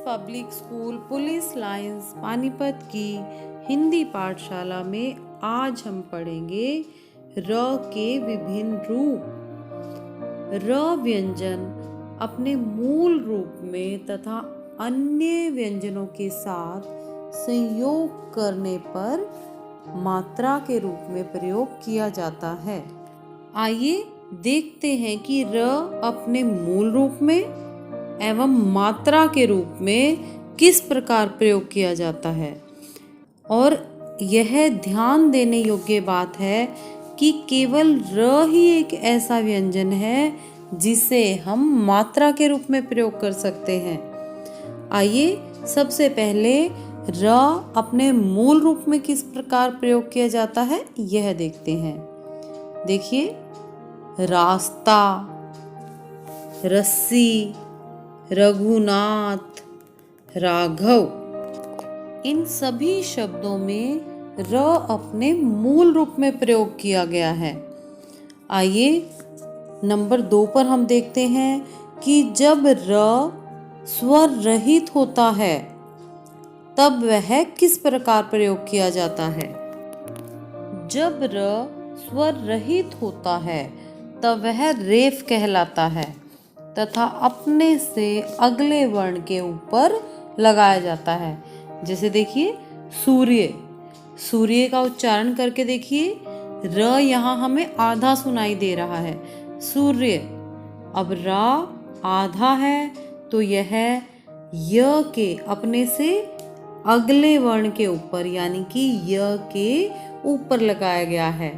Public school police lines Panipat की हिंदी पाठशाला में आज हम पढ़ेंगे र के विभिन्न रूप। र व्यंजन अपने मूल रूप में तथा अन्य व्यंजनों के साथ संयोग करने पर मात्रा के रूप में प्रयोग किया जाता है। आइए देखते हैं कि र अपने मूल रूप में एवं मात्रा के रूप में किस प्रकार प्रयोग किया जाता है। और यह ध्यान देने योग्य बात है कि केवल र ही एक ऐसा व्यंजन है जिसे हम मात्रा के रूप में प्रयोग कर सकते हैं। आइए सबसे पहले र अपने मूल रूप में किस प्रकार प्रयोग किया जाता है यह देखते हैं। देखिए, रास्ता, रस्सी, रघुनाथ, राघव, इन सभी शब्दों में र अपने मूल रूप में प्रयोग किया गया है। आइए नंबर 2 पर हम देखते हैं कि जब र स्वर रहित होता है तब वह किस प्रकार प्रयोग किया जाता है। जब र स्वर रहित होता है तब वह रेफ कहलाता है तथा अपने से अगले वर्ण के ऊपर लगाया जाता है। जैसे देखिए, सूर्य, सूर्य का उच्चारण करके देखिए, र यहाँ हमें आधा सुनाई दे रहा है, सूर्य। अब रा आधा है तो यह य के अपने से अगले वर्ण के ऊपर यानी कि य के ऊपर लगाया गया है।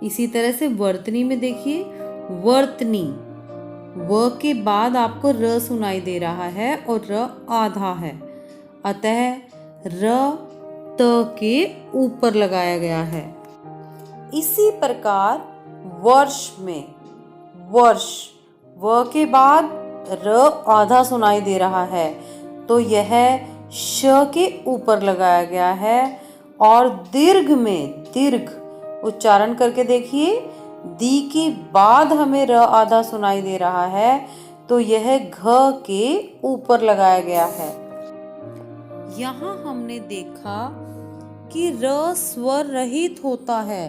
इसी तरह से वर्तनी में देखिए, वर्तनी, व के बाद आपको र सुनाई दे रहा है और र आधा है, अतः र त के ऊपर लगाया गया है। इसी प्रकार वर्ष में वर्ष, व के बाद र आधा सुनाई दे रहा है तो यह श के ऊपर लगाया गया है। और दीर्घ में दीर्घ उच्चारण करके देखिए, दी के बाद हमें र आधा सुनाई दे रहा है तो यह घ के ऊपर लगाया गया है। यहाँ हमने देखा कि र स्वर रहित होता है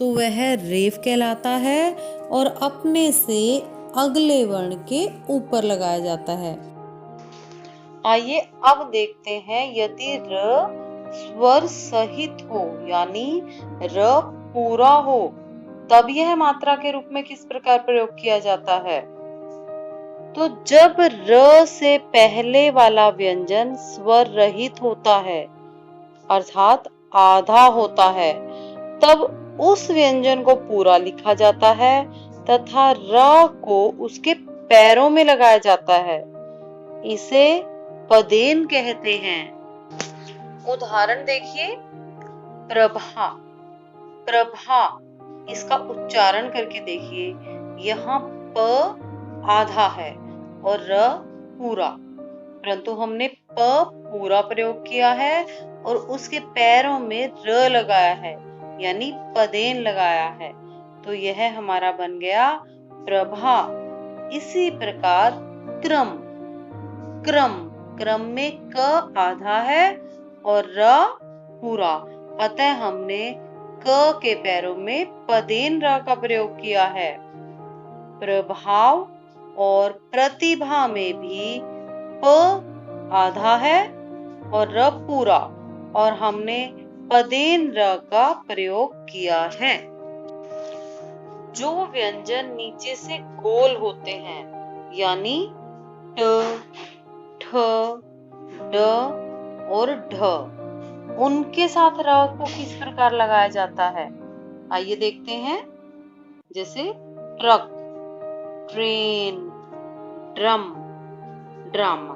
तो वह रेफ कहलाता है और अपने से अगले वर्ण के ऊपर लगाया जाता है। आइए अब देखते हैं यदि र स्वर सहित हो यानी र पूरा हो तब यह मात्रा के रूप में किस प्रकार प्रयोग किया जाता है। तो जब र से पहले वाला व्यंजन स्वर रहित होता है अर्थात आधा होता है तब उस व्यंजन को पूरा लिखा जाता है तथा र को उसके पैरों में लगाया जाता है। इसे पदेन कहते हैं। उदाहरण देखिए, प्रभा, प्रभा, इसका उच्चारण करके देखिए, यहाँ प आधा है और र पूरा, परंतु हमने प पूरा प्रयोग किया है और उसके पैरों में र लगाया है यानी पदेन लगाया है, तो यह हमारा बन गया प्रभा। इसी प्रकार क्रम, क्रम, क्रम में क आधा है और र पूरा, अतः हमने क के पैरों में पदेन र का प्रयोग किया है। प्रभाव और प्रतिभा में भी प आधा है और र पूरा और हमने पदेन र का प्रयोग किया है। जो व्यंजन नीचे से गोल होते हैं यानी ट, ठ, ड और ढ, उनके साथ र को किस प्रकार लगाया जाता है आइए देखते हैं। जैसे ट्रक, ट्रेन, ड्रम, ड्रामा।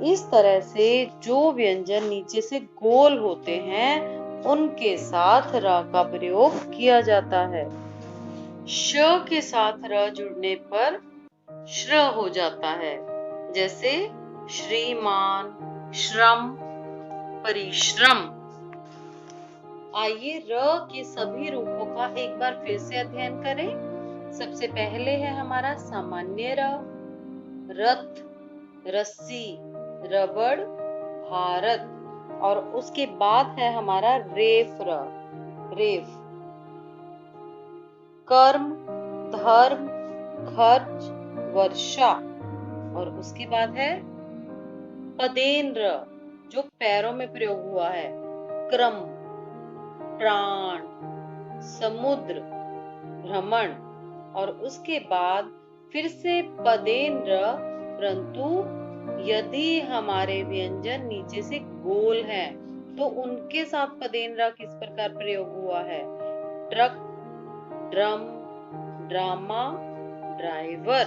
इस तरह से जो व्यंजन नीचे से गोल होते हैं उनके साथ र का प्रयोग किया जाता है। श के साथ र जुड़ने पर श्र हो जाता है। जैसे श्रीमान, श्रम, परिश्रम। आइए र के सभी रूपों का एक बार फिर से अध्ययन करें। सबसे पहले है हमारा सामान्य र, रथ, रस्सी, रबड़, भारत, और उसके बाद है हमारा रेफ र, रेफ। कर्म, धर्म, खर्च, वर्षा, और उसके बाद है पदेन र, जो पैरों में प्रयोग हुआ है। क्रम, प्राण, समुद्र, भ्रमण, और उसके बाद फिर से पदेन र, परंतु यदि हमारे व्यंजन नीचे से गोल हैं तो उनके साथ पदेन र किस प्रकार प्रयोग हुआ है। Truck, drum, drama, driver.